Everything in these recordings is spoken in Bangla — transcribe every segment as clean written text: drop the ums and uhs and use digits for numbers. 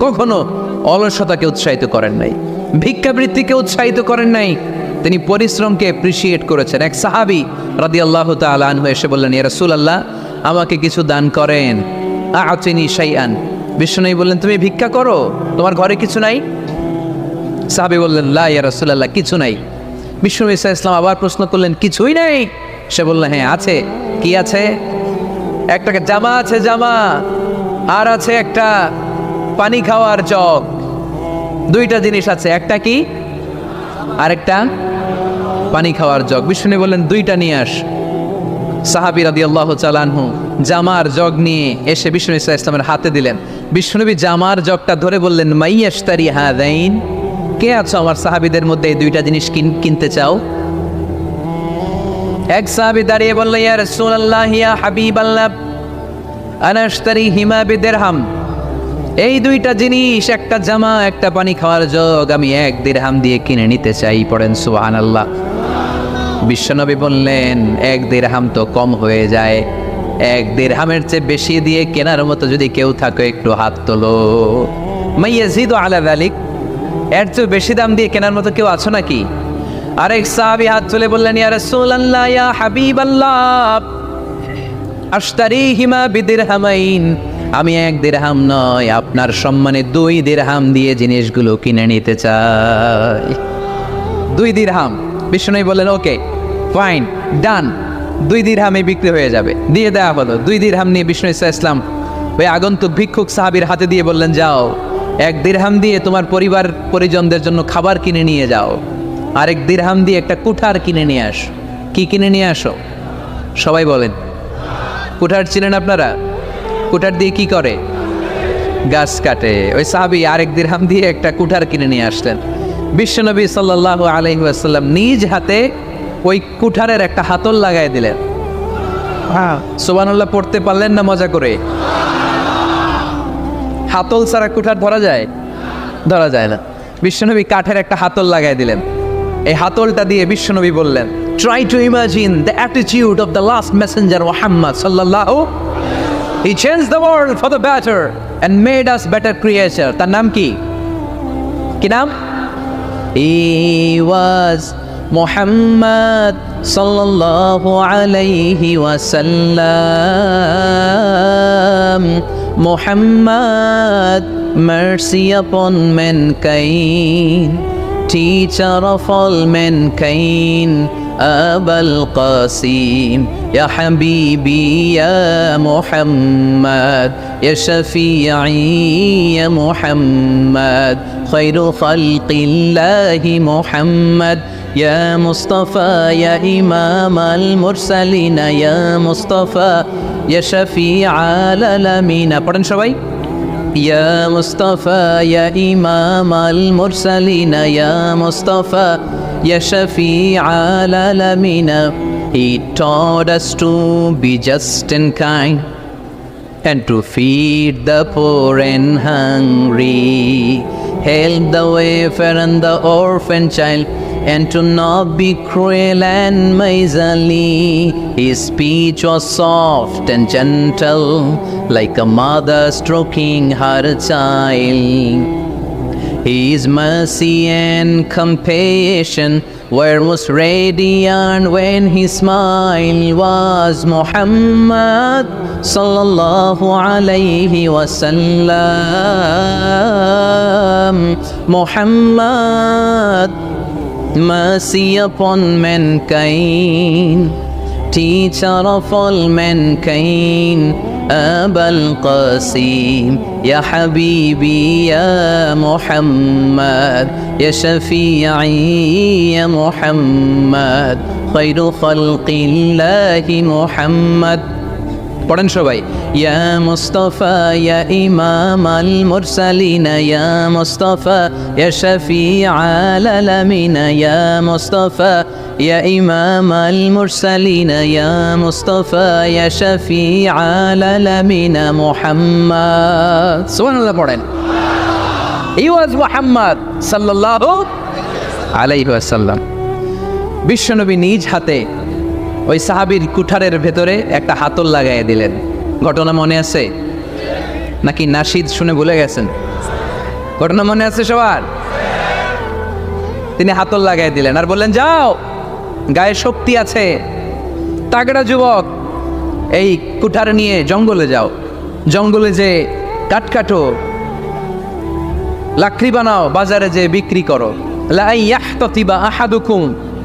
কখনো অলসতাকে উৎসাহিত করেন নাই, ভিক্ষাবৃত্তিকে উৎসাহিত করেন নাই, তিনি পরিশ্রমকে অ্যাপ্রিসিয়েট করেছেন। এক সাহাবী রাদিয়াল্লাহু তাআলা আনহু এসে বললেন, ইয়া রাসূলুল্লাহ, আমাকে কিছু দান করেন, আ'তিনি শাইআন। বিশ্বনবী বললেন, তুমি ভিক্ষা করো, তোমার ঘরে কিছু নাই? সাহাবী বললেন, লা ইয়া রাসূলুল্লাহ, কিছু নাই। বিশ্বনবী সাল্লাল্লাহু আলাইহি ওয়াসাল্লাম আবার প্রশ্ন করলেন, কিছুই নাই? সে বলল, হ্যাঁ আছে। কি আছে? একটা জামা আছে, জামা, আর আছে একটা পানি খাওয়ার জগ। দুইটা জিনিস আছে, একটা কি আর একটা পানি খাওয়ার জগ। বিষ্ণু বললেন, দুইটা নিয়ে আস। সাহাবী রাদিয়াল্লাহু তাআলা আনহু জামার জগ নিয়ে এসে বিষ্ণু সাল্লাল্লাহু আলাইহি ওয়াসাল্লামের হাতে দিলেন। বিষ্ণুনবী জামার জগটা ধরে বললেন, মাইয়াশতারি হাযাইন, কে আছো আমার সাহাবীদের মধ্যে এই দুইটা জিনিস কিনতে চাও? এক সাহাবী দাঁড়িয়ে বলল, ইয়া রাসূলুল্লাহ, ইয়া হাবিবাল্লাহ, আনা আশতারিহিমা বিদিরহাম। এই দুইটা জিনিস, একটা জামা, একটা পানি খাওয়ার জগ, আমি 1 দিরহাম দিয়ে কিনে নিতে চাই। পড়েন সুবহানাল্লাহ। বিশ্বনবী বললেন, 1 দিরহাম তো কম হয়ে যায়, 1 দিরহামের চেয়ে বেশি দিয়ে কেনার মতো যদি কেউ থাকে একটু হাত তোলো। মাইয়াজিদু আলা যালিক, এর চেয়ে বেশি দাম দিয়ে কেনার মতো কেউ আছো নাকি? আরেক সাহাবী হাত তুলে বললেন, ইয়া রাসূলুল্লাহ, ইয়া হাবিবাল্লাহ, আশতারিহিমা বিদিরহামাইন, আমি 1 দিরহাম নয়, আপনার সম্মানে 2 দিরহাম দিয়ে জিনিসগুলো কিনে নিতে চাই। 2 দিরহাম। বিষ্ণু বললেন, ওকে ফাইন, ডান, 2 দিরহামে বিক্রি হয়ে যাবে। দিয়ে দেওয়া হলো। 2 দিরহাম নিয়ে বিষ্ণু ইসলাম ওই আগন্তুক ভিক্ষুক সাহাবীর হাতে দিয়ে বললেন, যাও, 1 দিরহাম দিয়ে তোমার পরিবার পরিজনদের জন্য খাবার কিনে নিয়ে যাও, আরেক দিরহাম দিয়ে একটা কুঠার কিনে নিয়ে আসো। কি কিনে নিয়ে আসো? সবাই বলেন। কুঠার চিনেন আপনারা? কুঠার দিয়ে কি করে? গাছ কাটে। ওই সাহাবী আরেক দিরহাম দিয়ে একটা কুঠার কিনে নিয়ে আসলেন। বিশ্বনবী সাল্লাল্লাহু আলাইহি ওয়াসাল্লাম নিজ হাতে ওই কুঠারের একটা হাতল লাগাই দিলেন। সুবহানাল্লাহ পড়তে পারলেন না মজা করে? হাতল ছাড়া কুঠার ধরা যায়? ধরা যায় না। বিশ্বনবী কাঠের একটা হাতল লাগাই দিলেন। এই হাতলটা দিয়ে বিশ্বনবী বললেন, try to imagine the attitude of the last messenger Muhammad sallallahu. He changed the world for the better and made us better creature. তার নাম কি? কি নাম? He was Muhammad sallallahu alayhi wa sallam. Muhammad, mercy upon mankind, teacher of all mankind, Abul Qasim, Ya Habibi, Ya Muhammad, Ya Shafi'i, Ya Muhammad, Khairu Khalqillahi Muhammad, Ya Mustafa, Ya Imam al-Mursalin, Ya Mustafa, Ya Shafi'i al-Alamin. পড়েন সবাই। Ya Mustafa, Ya Imam al-Mursalin, Ya Mustafa, Ya Shafi'i al-Alamin. He taught us to be just and kind, and to feed the poor and hungry, help the wafer and the orphan child, and to not be cruel and miserly. His speech was soft and gentle, like a mother stroking her child. His mercy and compassion were most radiant when his smile was Muhammad sallallahu alayhi wa sallam. Muhammad, mercy upon mankind, teacher of all mankind, Abul Qasim, Ya Habibi, Ya Muhammad, Ya Shafi'i, Ya Muhammad, Khairu Khalqillahi Muhammad. পড়েন সবাই। Ya Mustafa, Ya Imam al-Mursalin, Ya Mustafa, Ya Shafi'i al-Alamin, Ya Mustafa, Ya Imam al-Mursalin, Ya Mustafa, Ya Shafi'i al-Alamin, Muhammad. সুবহানাল্লাহ পড়েন। He was Muhammad sallallahu alayhi wa sallam. বিশ্বনবী নিজ হাতে ওই সাহাবীর কুঠারের ভেতরে একটা হাতল লাগাই দিলেন। ঘটনা মনে আছে নাকি নাশিদ শুনে ভুলে গেছেন? ঘটনা মনে আছে সবার? তিনি হাতল লাগাই দিলেন আর বললেন, যাও, গায়ে শক্তি আছে, তাগড়া যুবক, এই কুঠার নিয়ে জঙ্গলে যাও, জঙ্গলে যে কাঠ কাটো, লাকড়ি বানাও, বাজারে যে বিক্রি করো। লা ইয়াহতাতিবা আহাদুকুম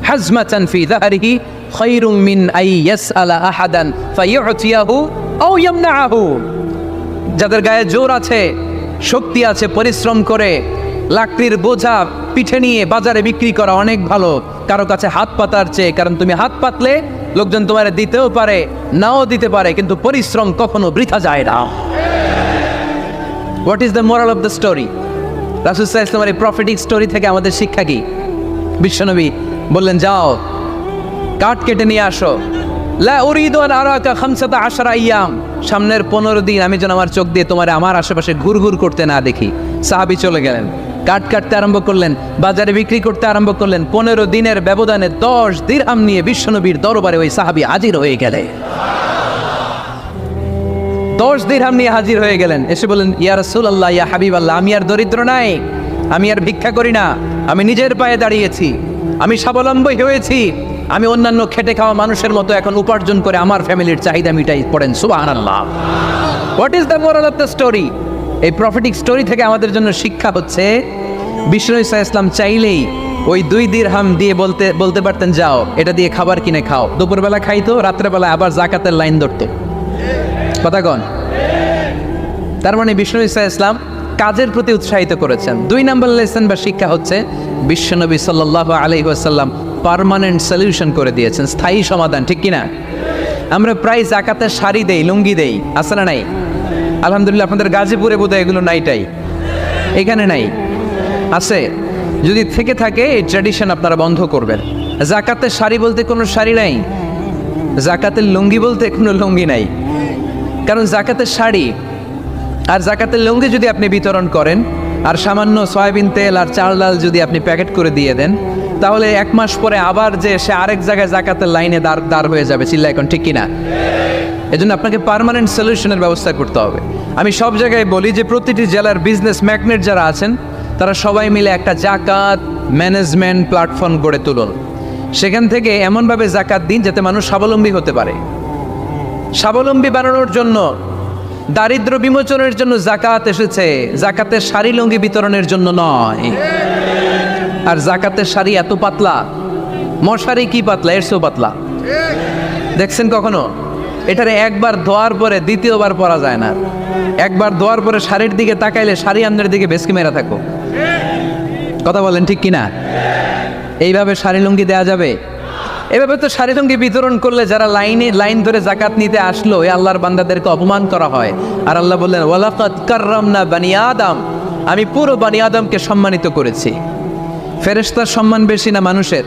হাজমাতান ফি যাহরিহি খায়রুম মিন আই ইয়াসআলা আহাদান ফায়ু'তিয়াহু আও ইয়ামনাহু। যাদের গায়ে জোর আছে, শক্তি আছে, পরিশ্রম করে লাকড়ির বোঝা পিঠে নিয়ে বাজারে বিক্রি করা অনেক ভালো কারো কাছে হাত পাতার চেয়ে। কারণ তুমি হাত পাতলে লোকজন তোমার দিতেও পারে, নাও দিতে পারে, কিন্তু পরিশ্রম কখনো বৃথা যায় না। What is the moral of the story? রাসূল সাল্লাল্লাহু আলাইহি ওয়াসাল্লামের এই প্রফেটিক স্টোরি থেকে আমাদের শিক্ষা কি? বিশ্বনবী বললেন, যাও, কাঠ কেটে নিয়ে আসো। লা উরিদু আন আরাকা 15 আইয়াম, সামনের 15 দিন আমি যেন আমার চোখ দিয়ে তোমার আমার আশেপাশে ঘুরঘুর করতে না দেখি। সাহাবী চলে গেলেন, কাঠ কাটতে আরম্ভ করলেন, বাজারে বিক্রি করতে আরম্ভ করলেন। 15 দিনের ব্যবধানে 10 দিরহাম নিয়ে বিশ্বনবীর দরবারে ওই সাহাবী হাজির হয়ে গেলেন। 10 দিরহাম নিয়ে হাজির হয়ে গেলেন। এসে বলেন, ইয়া রাসূলুল্লাহ, ইয়া হাবিবাল্লাহ, আমি আর দরিদ্র নাই, আমি আর ভিক্ষা করি না, আমি নিজের পায়ে দাঁড়িয়েছি, আমি স্বাবলম্বী হয়েছি, আমি অন্যান্য খেটে খাওয়া মানুষের মতো এখন উপার্জন করে আমার ফ্যামিলির চাহিদা মিটাই। পড়েন সুবহানাল্লাহ। What is the moral of the story? এই প্রফেটিক স্টোরি থেকে আমাদের জন্য শিক্ষা হচ্ছে, বিষ্ণু ঈসা ইসলাম চাইলেই ওই 2 দিরহাম দিয়ে বলতে পারতেন, যাও, এটা দিয়ে খাবার কিনে খাও। দুপুরবেলা খাইতো, রাত্রেবেলা আবার জাকাতের লাইন ধরতো। কথা কন? তার মানে বিষ্ণু ঈসা ইসলাম কাজের প্রতি উৎসাহিত করেছেন। 2 নম্বর লেসন বা শিক্ষা হচ্ছে, বিশ্বনবী সাল্লাল্লাহু আলাইহি ওয়াসাল্লাম পার্মানেন্ট সলিউশন করে দিয়েছেন, স্থায়ী সমাধান। ঠিক কিনা? আমরা প্রায় জাকাতের শাড়ি দেই, লুঙ্গি দেই, আছে না নাই? আলহামদুলিল্লাহ, আপনাদের গাজীপুরে বোধহয় এগুলো নাইটাই, এখানে নাই, আছে। যদি থেকে থাকে এই ট্র্যাডিশন আপনারা বন্ধ করবেন। জাকাতের শাড়ি বলতে কোনো শাড়ি নাই, জাকাতের লুঙ্গি বলতে কোনো লুঙ্গি নাই। কারণ জাকাতের শাড়ি আর জাকাতের লুঙ্গি যদি আপনি বিতরণ করেন, আর সামান্য সয়াবিন তেল আর চাল ডাল যদি আপনি প্যাকেট করে দিয়ে দেন, তাহলে 1 মাস পরে আবার যে সে আরেক জায়গায় জাকাতের লাইনে দাঁড় হয়ে যাবে। চিল্লা এখন, ঠিক কিনা? এজন্য আপনাকে পার্মানেন্ট সলিউশনের ব্যবস্থা করতে হবে। আমি সব জায়গায় বলি যে প্রতিটি জেলার বিজনেস ম্যাগনেট যারা আছেন, তারা সবাই মিলে একটা জাকাত ম্যানেজমেন্ট প্ল্যাটফর্ম গড়ে তুলুন। সেখান থেকে এমনভাবে জাকাত দিন যাতে মানুষ স্বাবলম্বী হতে পারে। স্বাবলম্বী বানানোর জন্য, দারিদ্র বিমোচনের জন্য জাকাত এসেছে, জাকাতের শাড়ি লুঙ্গি বিতরণের জন্য নয়। আর জাকাতের শাড়ি এত পাতলা, মশারি কি পাতলা, এর চেয়েও পাতলা। দেখছেন কখনো? এটারে একবার ধোয়ার পরে দ্বিতীয়বার পরা যায় না। একবার ধোয়ার পরে শাড়ির দিকে তাকাইলে শাড়ি আমনের দিকে বেশকি মেরা থাকো। কথা বলেন, ঠিক কিনা? এইভাবে শাড়ি লুঙ্গি দেয়া যাবে? এভাবে তো শাড়ি লুঙ্গি বিতরণ করলে যারা লাইন ধরে জাকাত নিতে আসলো, এই আল্লাহর বান্দাদেরকে অপমান করা হয়। আর আল্লাহ বললেন, ওয়ালাকাদ কাররামনা বানি আদম, আমি পুরো বানি আদমকে সম্মানিত করেছি। ফেরেশতার সম্মান বেশি না মানুষের?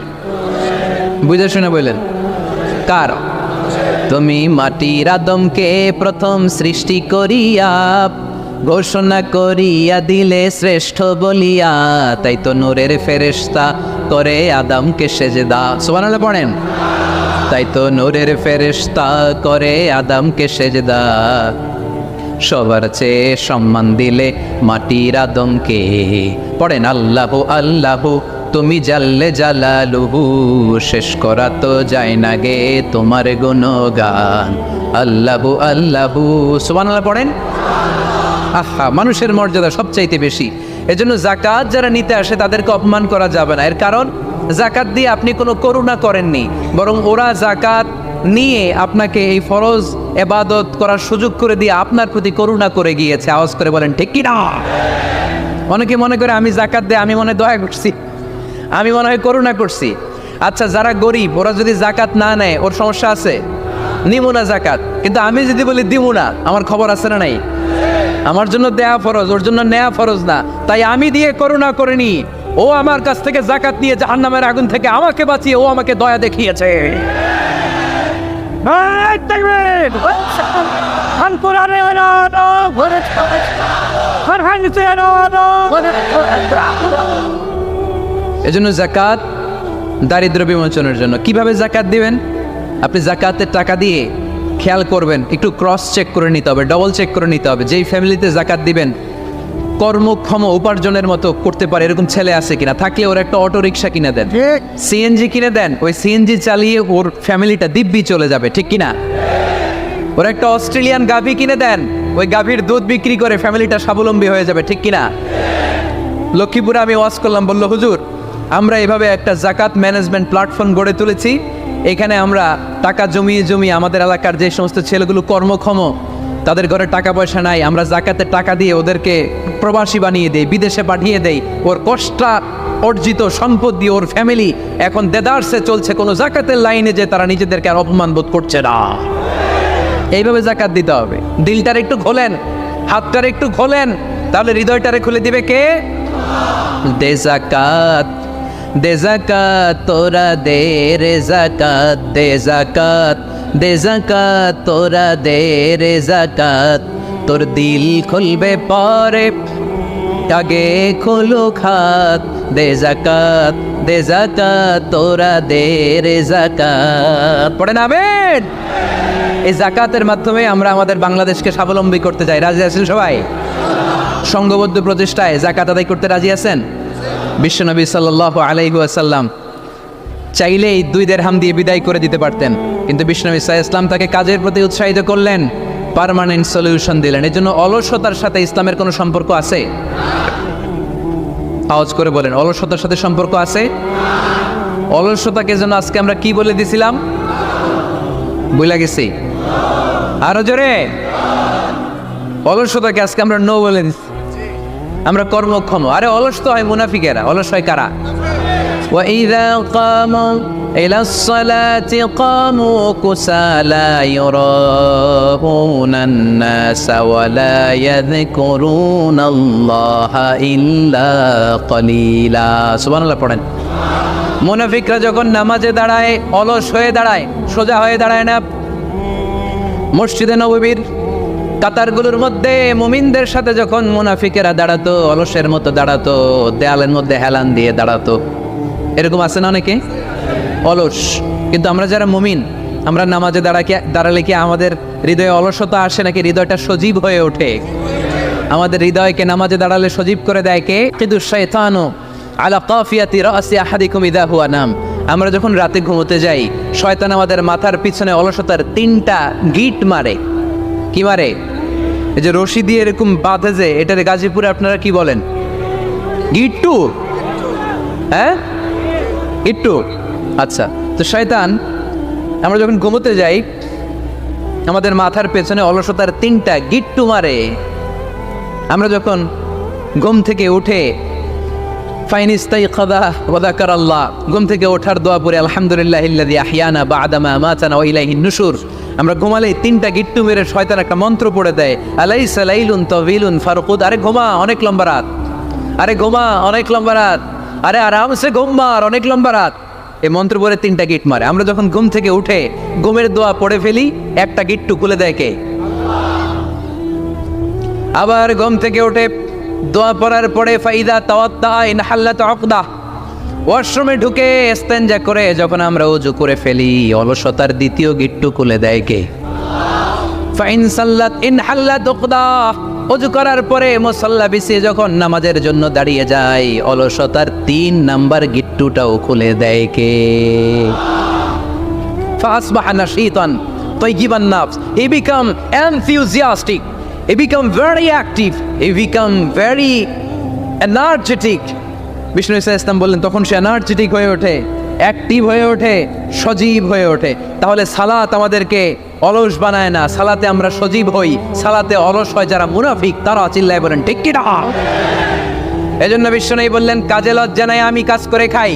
বুঝে শুনে বললেন, কার? তুমি মাটির আদমকে প্রথম সৃষ্টি করিয়া ঘোষণা করিয়া দিলে শ্রেষ্ঠ বলিয়া, তাই তো নূরের ফেরেশতা করে আদমকে সেজদা। সুবহানাল্লাহ পড়েন। তাই তো নূরের ফেরেশতা করে আদমকে সেজদা, সবার চেয়ে সম্মান দিলে মাটির আদমকে। পড়েন, আল্লাহু আল্লাহু তুমি জাল্লে জালালুহু, শেষ করা তো যায় না গে তোমার গুণগান। আল্লাহু আল্লাহু, সুবহানাল্লাহ পড়েন। আহা, মানুষের মর্যাদা সবচাইতে বেশি। এজন্য জাকাত যারা নিতে আসে তাদেরকে অপমান করা যাবে না। এর কারণ, জাকাত দিয়ে আপনি কোনো করুণা করেননি, বরং ওরা জাকাত নিয়ে আপনাকে এই ফরজ ইবাদত করার সুযোগ করে দিয়ে আপনার প্রতি করুণা করে গিয়েছে। আওয়াজ করে বলেন, ঠিক কি না? অনেকে মনে করে আমি জাকাত দিয়ে আমি মনে দয়া করছি, আমি মনে হয় করুণা করছি। আচ্ছা, যারা গরিব ওরা যদি জাকাত না নেয় ওর সমস্যা আছে? নিমু না জাকাত, কিন্তু আমি যদি বলি দিমু না, আমার খবর আছে না নাই? আমার জন্য দেয়া ফরজ, ওর জন্য নেয়া ফরজ না। তাই আমি দিয়ে করুণা করিনি, ও আমার কাছ থেকে জাকাত নিয়ে জাহান্নামের আগুন থেকে আমাকে বাঁচিয়ে ও আমাকে দয়া দেখিয়েছে। এজন্য জাকাত দারিদ্র বিমোচনের জন্য। কিভাবে জাকাত দিবেন? আপনি জাকাতের টাকা দিয়ে খেয়াল করবেন, একটু ক্রস চেক করে নিতে হবে, ডবল চেক করে নিতে হবে। যেই ফ্যামিলিতে জাকাত দিবেন কর্মক্ষম উপার্জনের মতো করতে পারে এরকম ছেলে আছে কিনা? থাকলে ওর একটা অটো রিক্সা কিনে দেন, সিএনজি কিনে দেন, ওই সিএনজি চালিয়ে ওর ফ্যামিলিটা দিব্যি চলে যাবে, ঠিক কিনা? ওর একটা অস্ট্রেলিয়ান গাভী কিনে দেন, ওই গাভীর দুধ বিক্রি করে ফ্যামিলিটা স্বাবলম্বী হয়ে যাবে, ঠিক কিনা? লক্ষ্মীপুরে আমি ওয়াজ করলাম, বলল হুজুর আমরা এভাবে একটা জাকাত ম্যানেজমেন্ট প্ল্যাটফর্ম গড়ে তুলেছি, এখানে আমরা টাকা জমিয়ে জমিয়ে আমাদের এলাকার যে সমস্ত ছেলেগুলো কর্মক্ষম, তাদের ঘরে টাকা পয়সা নাই, আমরা জাকাতের টাকা দিয়ে ওদেরকে প্রবাসী বানিয়ে দেই, বিদেশে পাঠিয়ে দেই, ওর কষ্ট অর্জিত সম্পদ দিয়ে ওর ফ্যামিলি এখন দেদারসে চলছে, কোনো জাকাতের লাইনে যে তারা নিজেদেরকে আর অপমান বোধ করছে না। এইভাবে জাকাত দিতে হবে। দিলটার একটু খোলেন, হাতটার একটু খোলেন, তাহলে হৃদয়টারে খুলে দিবে কে? দে জাকাত, দে জাকাত তোরা দে রে জাকাত, দে জাকাত, দে জাকাত তোরা দে রে জাকাত, তোর দিল খুলবে পরে আগে খোলো খাত, দে জাকাত, দে জাকাত তোরা দে রে জাকাত। পড়েন আমিন। এই জাকাতের মাধ্যমে আমরা আমাদের বাংলাদেশকে স্বাবলম্বী করতে চাই। রাজি আছেন সবাই? সংঘবদ্ধ প্রচেষ্টায় জাকাত আদায় করতে রাজি আছেন? বিশ্বনবী সাল্লাল্লাহু আলাইহি ওয়াসাল্লাম চাইলেই 2 দিরহাম দিয়ে বিদায় করে দিতে পারতেন, কিন্তু বিশ্বনবী সাল্লাল্লাহু আলাইহি ওয়াসাল্লাম তাকে কাজের প্রতি উৎসাহিত করলেন, পার্মানেন্ট সলিউশন দিলেন। এর জন্য অলসতার সাথে ইসলামের কোনো সম্পর্ক আছে? আওয়াজ করে বলেন, অলসতার সাথে সম্পর্ক আছে? অলসতাকে যেন আজকে আমরা কি বলে দিছিলাম? বুঝলা গেছি? আরো জোরে। অলসতাকে আজকে আমরা নো বলে দিচ্ছি, আমরা কর্মক্ষম। আরে অলস তো হয় মুনাফিকেরা, অলস হয় কারা? وَإِذَا قَامُوا إِلَى الصَّلَاةِ قَامُوا كُسَالَى يُرَاءُونَ النَّاسَ وَلَا يَذْكُرُونَ اللَّهَ إِلَّا قَلِيلًا। সুবহানাল্লাহ পড়েন। মুনাফিকরা যখন নামাজে দাঁড়ায় অলস হয়ে দাঁড়ায়, সোজা হয়ে দাঁড়ায় না। মসজিদে নববীর কাতারগুলোর মধ্যে মুমিনদের সাথে যখন মুনাফিকেরা দাঁড়াতো, অলসের মতো দাঁড়াতো, দেয়ালের মধ্যে হেলান দিয়ে দাঁড়াতো। এরকম আছে না অনেকে অলস? কিন্তু আমরা যারা মুমিন, আমরা নামাজে দাঁড়ালে কি আমাদের হৃদয়ে অলসতা আসে নাকি হৃদয়টা সজীব হয়ে ওঠে? আমাদের হৃদয়কে নামাজে দাঁড়ালে সজীব করে দেয় কে? কিন্তু শাইতানু আলা কাফিয়াতি রাসি আহাদিকুম ইযা হুয়া নাম। আমরা যখন রাতে ঘুমোতে যাই, শয়তান আমাদের মাথার পিছনে অলসতার 3টা গিট মারে। কি মারে? এই যে রশি দিয়ে এরকম বাঁধে, যে এটার গাজীপুরে আপনারা কি বলেন? গিট্টু। হ্যাঁ, গিট্টু। আচ্ছা, তো শয়তান আমরা যখন ঘুমোতে যাই, আমাদের মাথার পেছনে অলসতার 3টা গিট্টু মারে। আমরা যখন ঘুম থেকে উঠে ফাইনিস্তাইকাযা ওয়া যাকারাল্লাহ, ঘুম থেকে ওঠার দোয়া পড়ে আলহামদুলিল্লাহিল্লাযী আহইয়ানা বা'দা মা আমাতানা ওয়া ইলাইহিন নুশুর, আমরা ঘুমালে 3টা গিট্টু মেরে শয়তান একটা মন্ত্র পড়ে দেয়, আলাইসা লাইলুন তাওয়িলুন ফারকুদ। আরে ঘুমা, অনেক লম্বা রাত। আরে ঘুমা, অনেক লম্বা রাত। আরে আরামসে ঘুম মার, অনেক লম্বা রাত। এই মন্ত্র পড়ে 3টা গিট মারে। আমরা যখন ঘুম থেকে উঠে ঘুমের দোয়া পড়ে ফেলি, একটা গিট্টু খুলে দেয় কে? আবার ঘুম থেকে উঠে দোয়া পড়ার পরে ফাইদা তাওয়াদ্দা ইন হাল্লাত উকদা, ওয়াশরুমে ঢুকে ইস্তেনজা করে যখন আমরা ওযু করে ফেলি, অলসতার 2য় গিট্টু খুলে দেয় কে? ফাইন সাল্লাত ইন হাল্লাত উকদা, ওযু করার পরে মুসাল্লা বিছিয়ে যখন নামাজের জন্য দাঁড়িয়ে যায়, অলসতার 3 নাম্বার গিট্টুটাও খুলে দেয় কে? ফাসবাহা নাশীতান তাইয়িবান নাফস, he become enthusiastic, he become very active, he become very energetic। Bishnu Islam বললেন তখন সে এনার্জেটিক হয়ে ওঠে, অ্যাক্টিভ হয়ে ওঠে, সজীব হয়ে ওঠে। তাহলে সালাত আমাদেরকে অলস বানায় না, সালাতে আমরা সজীব হই। সালাতে অলস হয় যারা মুনাফিক, তারা চিল্লায় বলেন ঠিক কি না? এজন্য বিষ্ণু বললেন কাজে লজ্জা নাই, আমি কাজ করে খাই।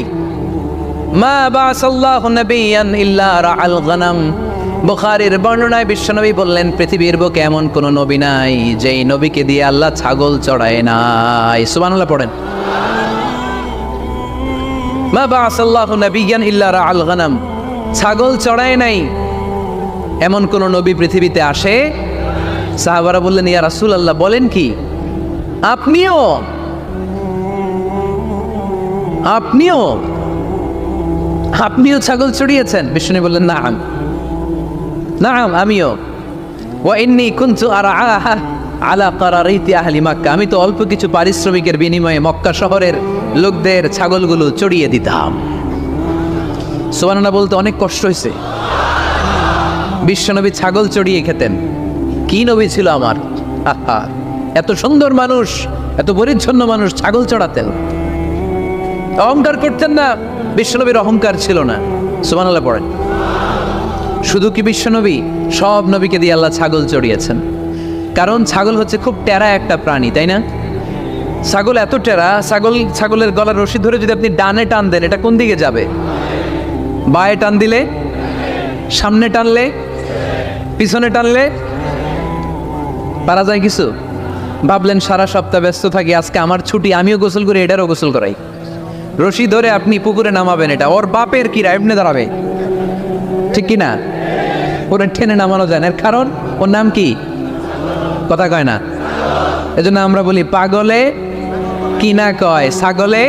মা বাসাল্লাহু নাবিয়ান ইল্লা রাআল গনাম। বুখারীর বর্ণনায় বিশ্বনবী বললেন পৃথিবীর বুকে এমন কোন নবী নাই যেই নবীকে দিয়ে আল্লাহ ছাগল চড়ায় নাই। সুবহানাল্লাহ পড়েন। মা বাসাল্লাহু নাবিয়ান ইল্লা রাআল গনাম, ছাগল চড়ায় নাই এমন কোন নবী পৃথিবীতে আসে? সাহাবারা বললেন ইয়া রাসূলুল্লাহ, বলেন কি? আপনিও আপনিও আপনিও ছাগল চড়িয়েছেন? বিষ্ণু বললেন নাম নাম, আমিও। ওয়া ইন্নী কুনতু আরআহা আলা কারারিতি আহলি মক্কা, আমি তো অল্প কিছু পারিশ্রমিকের বিনিময়ে মক্কা শহরের লোকদের ছাগলগুলো চড়িয়ে দিতাম। সুবহানাল্লাহ বলতে অনেক কষ্ট হয়েছে। বিশ্বনবী ছাগল চড়িয়ে খেতেন। কি নবী ছিল আমার! আহা, এত সুন্দর মানুষ, এত পরিচ্ছন্ন মানুষ, ছাগল চড়াতেন। অহংকার করতেন না, বিশ্বনবীর অহংকার ছিল না। সুবহানাল্লাহ পড়েন। শুধু কি বিশ্বনবী, সব নবীকে দিয়ে আল্লাহ ছাগল চড়িয়েছেন। কারণ ছাগল হচ্ছে খুব টেরা একটা প্রাণী, তাই না? ছাগল এত টেরা, ছাগলের গলার রশি ধরে যদি আপনি ডানে টান দেন, এটা কোন দিকে যাবে? বায়ে টান দিলে, সামনে টানলে, পিছনে টানলে পারা যায় কিছু? ভাবলেন সারা সপ্তাহ ব্যস্ত থাকি, আজকে আমার ছুটি, আমিও গোসল করি, এটারও গোসল করাই। রশি ধরে আপনি পুকুরে নামাবেন, এটা ওর বাপের কিরা এমনি দাঁড়াবে, ঠিক কি না? ওরা টেনে নামানো যায় না। এর কারণ ওর নাম কি? কথা কয় না। এজন্য আমরা বলি পাগলে কিনা কয়, ছাগলে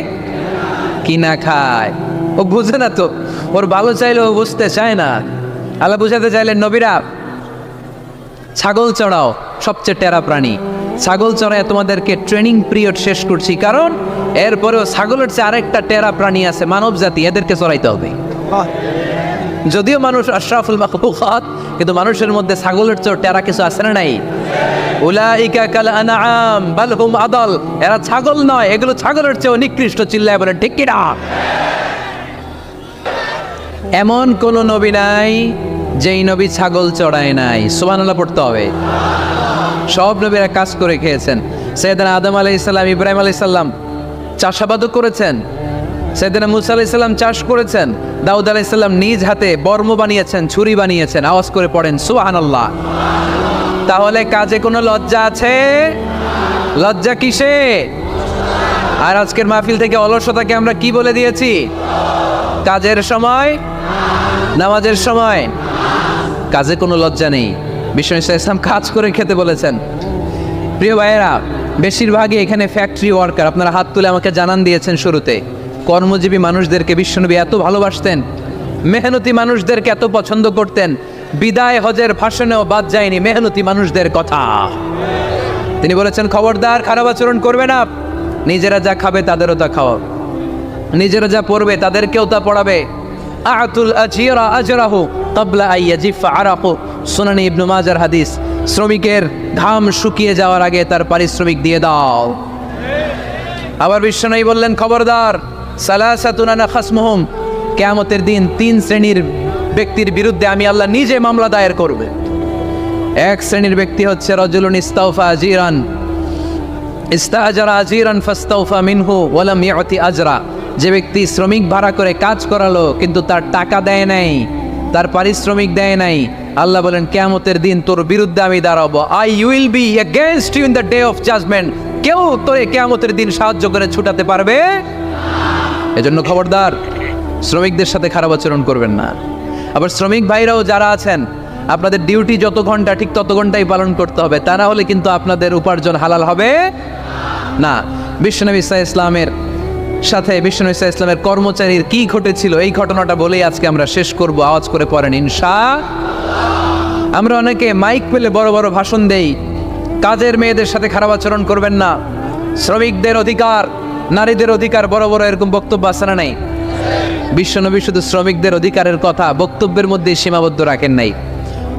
কিনা খায়। ও বুঝে না তো, ওর ভালো চাইলে ও বুঝতে চায় না। আল্লাহ বুঝাতে চাইলেন, নবীরা ছাগল চড়াও, সবচেয়ে টেরা প্রাণী। ছাগল চড়ায় তোমাদেরকে ট্রেনিং পিরিয়ড শেষ করছি, কারণ এরপরেও ছাগলের চেয়ে আরেকটা টেরা প্রাণী আছে, মানব জাতি, এদেরকে চড়াইতে হবে। যদিও মানুষ আশরাফুল মাখলুকাত, কিন্তু মানুষের মধ্যে ছাগলের চেয়ে টেরা কিছু আছে না নাই? উলাইকা কাল আনআম বাল হুম আদাল, এরা ছাগল নয়, এগুলো ছাগলের চেয়েও নিকৃষ্ট। চিল্লায় বলেন ঠিক কি না? এমন কোন নবী নাই যেই নবী ছাগল চড়ায় নাই। সুবহানাল্লাহ পড়তে হবে। সব নবীরা কাজ করে খেয়েছেন। সাইয়েদনা আদম আলাইহিস সালাম, ইব্রাহিম আলাইহিস সালাম চাষাবাদও করেছেন। সাইয়েদনা মুসা আলাইহিস সালাম চাষ করেছেন। দাউদ আলাইহিস সালাম নিজ হাতে বর্ম বানিয়েছেন, ছুরি বানিয়েছেন। আওয়াজ করে পড়েন সুবহানাল্লাহ। তাহলে কাজে কোনো লজ্জা আছে? লজ্জা কিসে? আর আজকের মাহফিল থেকে অলসতাকে আমরা কি বলে দিয়েছি? কাজের সময়, নামাজের সময় কাজে কোনো লজ্জা নেই। বিশ্বনবী সাল্লাল্লাহু আলাইহি ওয়াসাল্লাম কাজ করে খেতে বলেছেন। প্রিয় ভাইয়েরা, বেশিরভাগই এখানে ফ্যাক্টরি ওয়ার্কার। আপনারা হাত তুলে আমাকে জানান দিয়েছেন শুরুতে। কর্মজীবী মানুষদেরকে বিশ্বনবী এত ভালোবাসতেন, মেহনতি মানুষদেরকে এত পছন্দ করতেন। বিদায় হজের ভাষণেও বাদ যায়নি মেহনতি মানুষদের কথা। তিনি বলেছেন, খবরদার খারাপ আচরণ করবে না। নিজেরা যা খাবে তাদেরও তা খাওয়াও, নিজেরা যা পড়বে তাদেরকেও তা পড়াবে। আতুল আজিরা আজরাহু ক্বাবলা আইয়াজিফা আরাকু, সুনানি ইবনে মাজার হাদিস। শ্রমিকের ঘাম শুকিয়ে যাওয়ার আগে তার পারিশ্রমিক দিয়ে দাও। আবার বিশ্বনবী বললেন, খবরদার, সালাসাতুন আনা খাসমুহুম, কিয়ামতের দিন 3 শ্রেণীর ব্যক্তির বিরুদ্ধে আমি আল্লাহ নিজে মামলা দায়ের করবে। এক শ্রেণীর ব্যক্তি হচ্ছে রাজুলুন ইস্তাওফা আজিরান, ইস্তাআজারা আজিরান ফাস্তাওফা মিনহু ওয়া লাম ইয়াতি আজরা, যে ব্যক্তি শ্রমিক ভাড়া করে কাজ করালো কিন্তু তার টাকা দেয় নাই, তার পারিশ্রমিক দেয় নাই। আল্লাহ বলেন, কিয়ামতের দিন তোর বিরুদ্ধে আমি দাঁড়াবো। I will be against you in the day of judgment. কেউ তোরে কিয়ামতের দিন সাহায্য করে ছুটাতে পারবে। এজন্য খবরদার, শ্রমিকদের সাথে খারাপ আচরণ করবেন না। আবার শ্রমিক ভাইরাও যারা আছেন, আপনাদের ডিউটি যত ঘন্টা ঠিক তত ঘন্টাই পালন করতে হবে, তা না হলে কিন্তু আপনাদের উপার্জন হালাল হবে না। বিশ্বনবী সাল্লাল্লাহু আলাইহি ওয়াসাল্লামের সাথে বিশ্বনবী সাল্লাল্লাহু আলাইহি ওয়াসাল্লামের কর্মচারীর কি ঘটেছিল, এই ঘটনাটা বলেই আজকে আমরা শেষ করব। আওয়াজ করে পড়েন ইনশাআল্লাহ। আমরা অনেকে মাইক পেলে বড় বড় ভাষণ দেই, কাজের মেয়েদের সাথে খারাপ আচরণ করবেন না, শ্রমিকদের অধিকার, নারীদের অধিকার, বড় বড় এরকম বক্তব্য আছে না নাই? বিশ্বনবী শুধু শ্রমিকদের অধিকারের কথা বক্তব্যের মধ্যে সীমাবদ্ধ রাখেন নাই,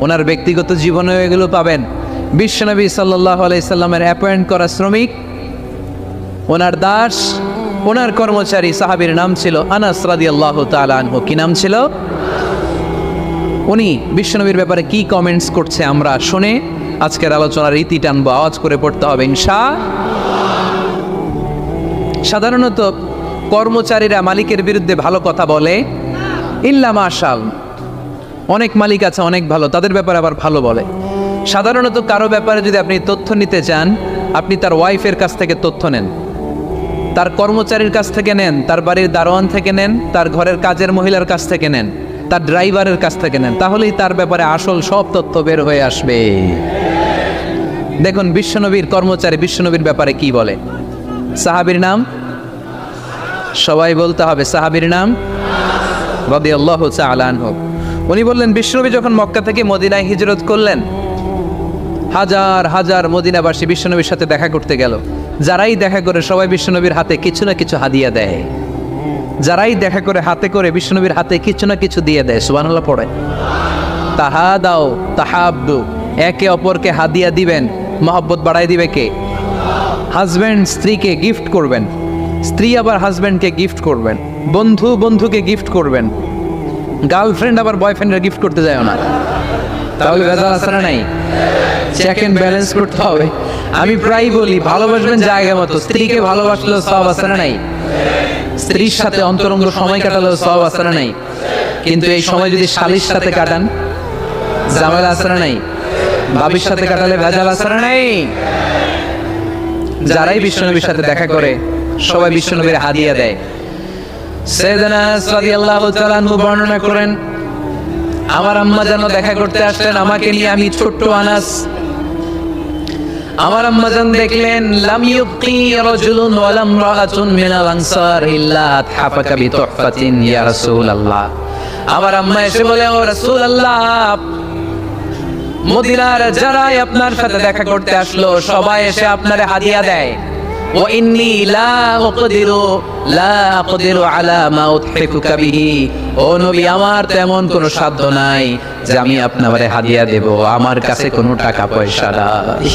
ওনার ব্যক্তিগত জীবনেও এগুলো পাবেন। বিশ্বনবী সাল্লাল্লাহু আলাইহি সাল্লামের অ্যাপয়েন্ট করা শ্রমিক, ওনার দাস, ওনার কর্মচারী সাহাবীর নাম ছিল আনাস রাদিয়াল্লাহু তাআলা আনহু। কি নাম ছিল? উনি বিশ্বনবীর ব্যাপারে কি কমেন্টস করছে আমরা শুনে আজকের আলোচনার রীতি টানবো। আওয়াজ করে পড়তে হবে ইনশাআল্লাহ। সাধারণত কর্মচারীরা মালিকের বিরুদ্ধে ভালো কথা বলে, ইল্লা মাশাআল্লাহ। অনেক মালিক আছে অনেক ভালো, তাদের ব্যাপারে আবার ভালো বলে। সাধারণত কারো ব্যাপারে যদি আপনি তথ্য নিতে চান, আপনি তার ওয়াইফের কাছ থেকে তথ্য নেন, তার কর্মচারীর কাছ থেকে নেন, তার বাড়ির দারোয়ান থেকে নেন, তার ঘরের কাজের মহিলার কাছ থেকে নেন, তার ড্রাইভারের কাছ থেকে নেন, তাহলেই তার ব্যাপারে আসল সব তথ্য বের হয়ে আসবে। দেখুন বিশ্বনবীর কর্মচারী বিশ্বনবীর ব্যাপারে কি বলে। সাহাবীর নাম সবাই বলতে হবে, সাহাবীর নাম রাদিয়াল্লাহু তাআলা আনহু। উনি বললেন, বিশ্বনবী যখন মক্কা থেকে মদিনায় হিজরত করলেন, হাজার হাজার মদিনাবাসী বিশ্বনবীর সাথে দেখা করতে গেল। যারাই দেখা করে সবাই বিশ্বনবীর হাতে কিছু না কিছু হাদিয়া দেয়। যারাই দেখা করে হাতে করে বিশ্বনবীর হাতে কিছু না কিছু দিয়ে দেয়। সুবহানাল্লাহ পড়ে। তাহাদাও তাহাব্বু, একে অপরকে হাদিয়া দিবেন, মহব্বত বাড়াই দিবে কে? হাজব্যান্ড স্ত্রীকে গিফট করবেন, স্ত্রী আবার হাজব্যান্ডকে গিফট করবেন, বন্ধু বন্ধুকে গিফট করবেন, গার্লফ্রেন্ড আবার বয়ফ্রেন্ডের গিফট করতে যায় না। তাহলে ভেজাল আছে না নাই? চেক এন্ড ব্যালেন্স করতে হবে। আমি প্রায় বলি, ভালোবাসবেন জায়গা মতো, স্ত্রীকে ভালোবাসলেও সওয়াব আছে না নাই? স্ত্রীর সাথে অন্তরঙ্গ সময় কাটালেও সওয়াব আছে না নাই? কিন্তু এই সময় যদি শালীর সাথে কাটান, ঝামেলা আছে না নাই? ভাবির সাথে কাটালে ভেজাল আছে না নাই? যারাই বিশ্বনবীর সাথে দেখা করে সবাই বিশ্বনবীর হাদিয়া দেয়। সাইয়েদনা আনাস রাদিয়াল্লাহু তাআলা আনহু বর্ণনা করেন, আমার আম্মা যেন দেখা করতে আসলেন আমাকে নিয়ে, আমি ছোট্ট আনাস। আমার আম্মা জান দেখলেন, লাম ইউবকি রাজুলুন ওয়ালা ইমরাআতুন মিনাল আনসার ইল্লা আতহাফাকা বিতুহফাতিন ইয়া রাসূলুল্লাহ। আমার আম্মা এসে বলে, ও রাসূলুল্লাহ, মদিনার যারাই আপনার সাথে দেখা করতে আসলো সবাই এসে আপনারে হাদিয়া দেয়। ওয়া ইন্নী লা আকদিরু আলা মা উতহিফুকা বিহি, ও নবী আমার তেমন কোনো সাধ্য নাই যে আমি আপনারে হাদিয়া দেব, আমার কাছে কোনো টাকা পয়সা নাই।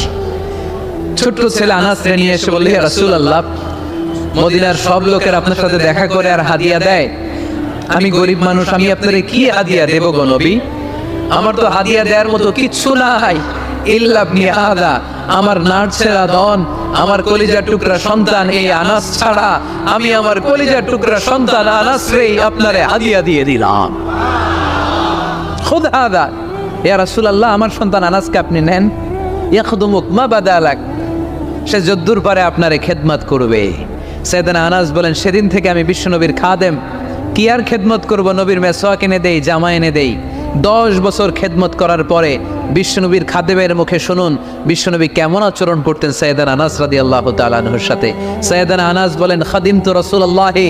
ছোট্ট ছেলে আনাস রে নিয়ে এসে বলল, ইয়া রাসূলুল্লাহ, মদিনার সব লোকের আপনার সাথে দেখা করে আর হাদিয়া দেয়, আমি গরিব মানুষ, আমি আপনারে কি হাদিয়া দেব গো নবী? আমার তো হাদিয়া দেওয়ার মতো কিচ্ছু নাই। ইল্লা ইবনি আদা, আমার নাড়ছেরা ধন, আমার কলিজার টুকরা সন্তান এই আনাস ছাড়া আমি আমার কলিজার টুকরা সন্তান আনাস রে আপনারে হাদিয়া দিয়ে দিলাম। খুদ আদা, ইয়া রাসূলুল্লাহ, আমার সন্তান আনাসকে আপনি নেন। ইয়াখদুমুক মা বাদালাক, সে যদ্দুর পারে আপনারে খেদমত করবে। সাইয়েদনা আনাস বলেন, সেদিন থেকে আমি বিশ্বনবীর খাদেম। কি আর খেদমত করব? নবীর মেসওয়াক এনে দেই, জামা এনে দেই। 10 বছর খেদমত করার পরে বিশ্বনবীর খাদেমের মুখে শুনুন বিশ্বনবী কেমন আচরণ করতেন সাইয়েদনা আনাস রাদিয়াল্লাহু তাআলা আনহুর সাথে। সাইয়েদনা আনাস বলেন, খাদিমতু রাসূলুল্লাহি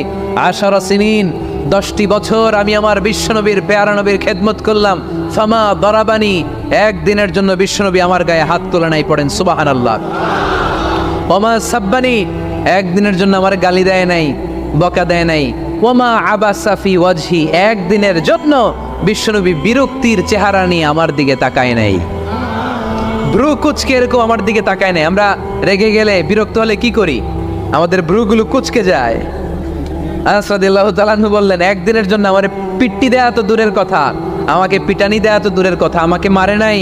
10 সিনিন, 10টি বছর আমি আমার বিশ্বনবীর পেয়ারা নবীর খেদমত করলাম। ফামা দারাবানি, একদিনের জন্য বিশ্বনবী আমার গায়ে হাত তোলে নাই। পড়েন সুবহানাল্লাহ। ওমা সাব্বানি, একদিনের জন্য আমার গালি দেয় নাই, বকা দেয় নাই। ওমা আবাসা ফি ওয়াজহি, একদিনের জন্য বিশ্বনবী বিরক্তির চেহারা নিয়ে আমার দিকে তাকায় নাই, ভ্রু কুচকে এরকম আমার দিকে তাকায় নাই। আমরা রেগে গেলে, বিরক্ত হলে কি করি? আমাদের ভ্রুগুলো কুচকে যায়। আনাস রাদিয়াল্লাহু তাআলা আনহু বললেন, একদিনের জন্য আমারে পিট্টি দেয়া তো দূরের কথা, আমাকে পিটানি দেয়া তো দূরের কথা, আমাকে মারে নাই,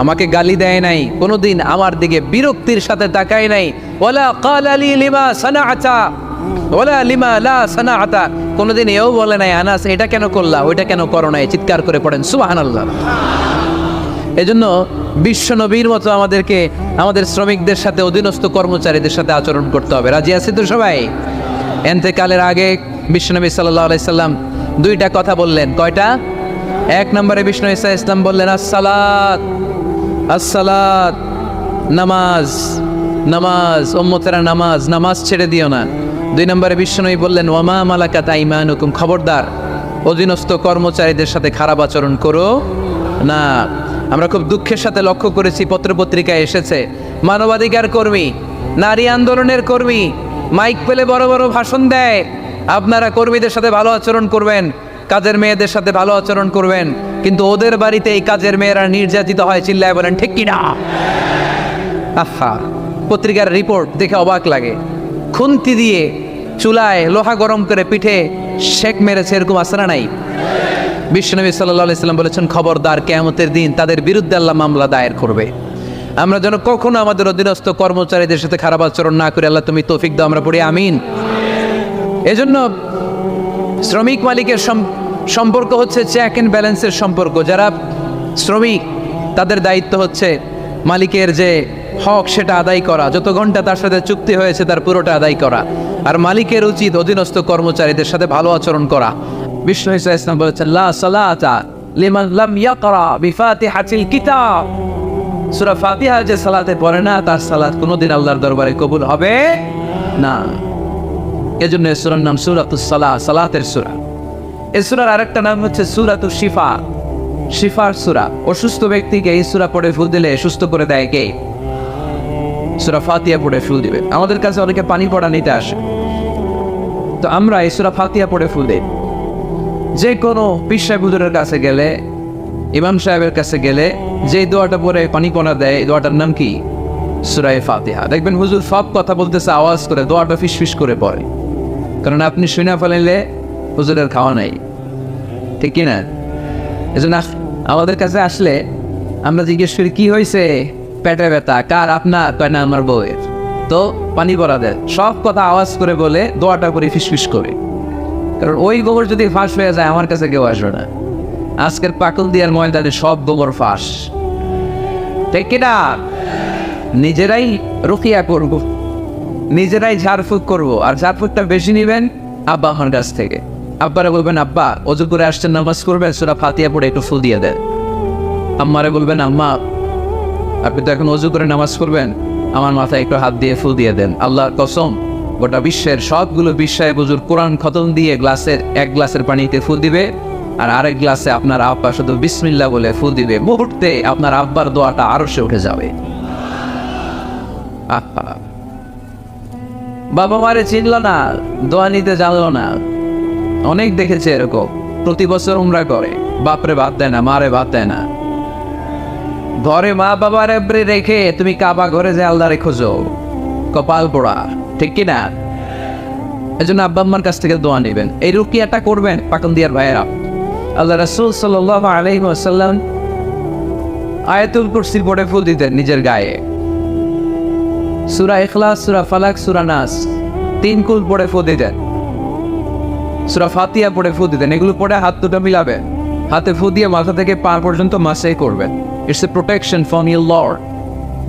আমাকে গালি দেয় নাই, কোনোদিন আমার দিকে বিরক্তির সাথে তাকায় নাই। ওয়ালা ক্বালা লি লিমা সানাআতা ওয়ালা লিমা লা সানাআতা, কোনোদিন এও বলে নাই, আনাস এটা কেন করলা, ওইটা কেন করো নাই। চিৎকার করে পড়েন সুবহানাল্লাহ। এজন্য বিশ্ব নবীর মতো আমাদেরকে আমাদের শ্রমিকদের সাথে, অধীনস্থ কর্মচারীদের সাথে আচরণ করতে হবে। রাজি আছি তো সবাই? এন্তেকালের আগে বিশ্বনবী সাল্লাল্লাহু আলাইহি সাল্লাম 2টা কথা বললেন। কয়টা? 1 নম্বরে বিষ্ণু ঈসা ইসলাম বললেন, আসসালাত আসসালাত, নামাজ নামাজ, উম্মতেরা নামাজ, নামাজ ছেড়ে দিও না। 2 নম্বরে বিশ্বনবী বললেন, ওয়ামা মালাকাত আইমানুকুম, খবরদার অধীনস্থ কর্মচারীদের সাথে খারাপ আচরণ করো না। আমরা খুব দুঃখের সাথে লক্ষ্য করেছি, পত্রপত্রিকায় এসেছে, মানবাধিকার কর্মী, নারী আন্দোলনের কর্মী মাইক পেলে বড় বড় ভাষণ দেয়, আপনারা কর্মীদের সাথে ভালো আচরণ করবেন, কাজের মেয়েদের সাথে ভালো আচরণ করবেন, কিন্তু ওদের বাড়িতে এই কাজের মেয়েরা নির্যাতিত হয়। চিল্লায় বলেন ঠিক কিনা? আহা, পত্রিকার রিপোর্ট দেখে অবাক লাগে। খুন্তি দিয়ে চুলায় লোহা গরম করে পিঠে শেক মেরেছে, এরকম আছে না নাই? বিশ্বনবী সাল্লাল্লাহু আলাইহি সাল্লাম বলেছেন, খবরদার কিয়ামতের দিন তাদের বিরুদ্ধে আল্লাহ মামলা দায়ের করবে। আমরা যেন কখনো আমাদের অধীনস্থ কর্মচারীদের সাথে খারাপ আচরণ না করি। আল্লাহ তুমি তৌফিক দাও, আমরা পড়ি আমিন। এজন্য শ্রমিক মালিকের সম্পর্ক হচ্ছে চেক এন্ড ব্যালেন্সের সম্পর্ক। যারা শ্রমিক তাদের দায়িত্ব হচ্ছে মালিকের যে হক সেটা আদায় করা, যত ঘন্টা তার সাথে চুক্তি হয়েছে তার পুরোটা আদায় করা। আর মালিকের উচিত অধীনস্থ কর্মচারীদের সাথে ভালো আচরণ করা। বিষ্ণু ঈসা ইসলাম বলেছেন, লা সালাতা লিমান লাম ইয়াকরা বিফাতিহাতিল কিতাব, সূরা ফাতিহা যে সালাতে পড়ে না তার সালাত কোনোদিন আল্লাহর দরবারে কবুল হবে না। এজন্য এই সূরার নাম সূরাতুস সালাহ, সালাতের সূরা। এই সূরার আরেকটা নাম হচ্ছে সূরাতুশ শিফা, শিফার সূরা। অসুস্থ ব্যক্তিকে এই সূরা পড়ে ফু দিলে সুস্থ করে দেয় কে? সূরা ফাতিহা পড়ে ফু দিবে। আমাদের কাছে অনেকে পানি পড়া নিতে আসে, তো আমরা এই সূরা ফাতিহা পড়ে ফু দিই। যে কোনো পীর সাহেব হুজুরের কাছে গেলে, ইমাম সাহেবের কাছে গেলে যে দোয়াটা পড়ে পানি পড়া দেয়, এই দোয়াটার নাম কি? সূরা ফাতিহা। দেখবেন হুজুর সব কথা বলতেছে আওয়াজ করে, দোয়াটা ফিসফিস করে পড়ে, কারণ আপনি শুনে ফেলাইলে হুজুরের খাওয়া নাই, ঠিক কিনা? এজন্য আমাদের কাছে আসলে আমরা জিজ্ঞেস করি কি হয়েছে, পেটে ব্যথা কার? আপনার? কয় না আমার বউয়ের। তো পানি পড়া দেয়, সব কথা আওয়াজ করে বলে, দোয়াটা করে ফিসফিস করে, কারণ ওই গোবর যদি ফাঁস হয়ে যায় আমার কাছে কেউ আসবে না। আজকের পাকুল দিয়ার ময়দানে সব গোবর ফাঁস, ঠিক কিনা? নিজেরাই রুকিয়া করব, নিজেরাই ঝাড়ফুঁক করব, আর ঝাড়ফুঁকটা বেশি নেবেন আব্বা আমার কাছ থেকে। আব্বারে বলবেন আব্বা ওযু করে আসছেন, নামাজ করবেন, সূরা ফাতিহা পড়ে একটু ফু দিয়ে দেন। আম্মারে বলবেন আম্মা আপনি তো এখন ওযু করে নামাজ করবেন, আমার মাথায় একটু হাত দিয়ে ফু দিয়ে দেন। আল্লাহর কসম গোটা বিশ্বের সবগুলো বিশ্বায় হুজুর কোরআন খতম দিয়ে গ্লাসের এক গ্লাসের পানিতে ফু দিবে, আর আরেক গ্লাসে আপনার আব্বা শুধু বিসমিল্লাহ বলে ফু দিবে, মুহূর্তে আপনার আব্বার দোয়াটা আরশে উঠে যাবে। বাবা মারে চিনল না, দোয়া নিতে জানলো না। অনেক দেখেছে এরকম, প্রতি বছর উমরা করে, বাপরে ভাত দেয় না, মারে ভাত দেয় না। ঘরে মা বাবার রেখে তুমি কাবা ঘরে যে আল্লাহরে খোঁজো, কপাল পোড়া, ঠিক কিনা? এই জন্য আব্বা আম্মার কাছ থেকে দোয়া নেবেন, এই রুকিয়াটা করবেন। পাকন দিয়ার ভাইয়েরা, আল্লাহ রাসূল সাল্লাল্লাহু আলাইহি ওয়াসাল্লাম আয়াতুল কুরসি পড়ে ফুল দিতেন নিজের গায়ে। সূরা ইখলাস, সূরা ফালাক, সূরা নাস 3 কুল পড়ে ফু দিতেন। সূরা ফাতিহা পড়ে ফু দিতেন। এগুলো পড়ে হাত দুটো মিলাবেন, হাতে ফু দিয়ে মাথা থেকে পা পর্যন্ত মাসাই করবেন। It's a protection from your Lord.